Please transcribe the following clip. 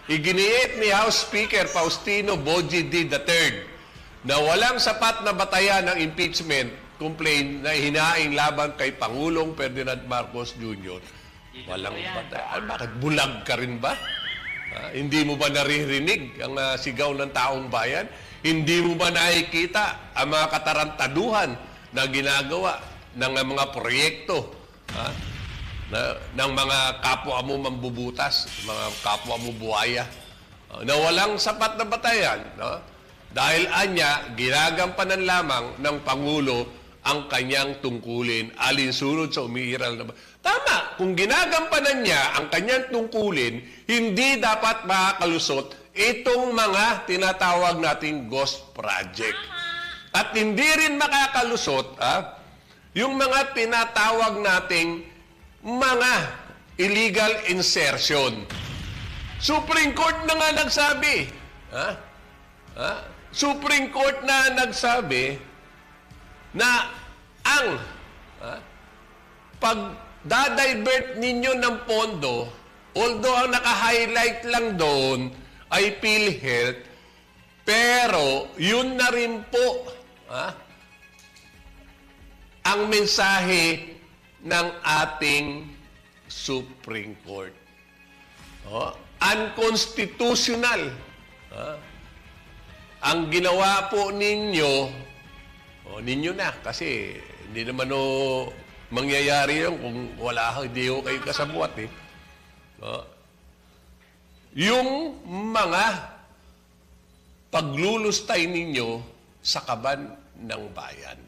Iginiit ni House Speaker Faustino Boji D. III na walang sapat na batayan ng impeachment complaint na hinaing laban kay Pangulong Ferdinand Marcos Jr. Walang batayan. Bakit? Bulag ka rin ba? Hindi mo ba naririnig ang sigaw ng taong bayan? Hindi mo ba nakikita ang mga katarantaduhan na ginagawa ng mga proyekto ng mga kapwa mo mambubutas, mga kapwa mo buhaya, na walang sapat na batayan, dahil anya, ginagampanan lamang ng Pangulo ang kanyang tungkulin alinsunod sa umiiral na Tama, kung ginagampanan niya ang kanyang tungkulin, hindi dapat makakalusot itong mga tinatawag nating ghost project. At hindi rin makakalusot yung mga tinatawag nating mga illegal insertion. Supreme Court na nga nagsabi. Supreme Court na nagsabi na ang pagdadivert ninyo ng pondo, although ang naka-highlight lang doon ay PhilHealth, pero yun na rin po ang mensahe ng ating Supreme Court. Unconstitutional. Ang ginawa po ninyo, ninyo na, kasi hindi naman mangyayari yun kung hindi kayo kasabwat. Yung mga paglulustay ninyo sa kaban ng bayan.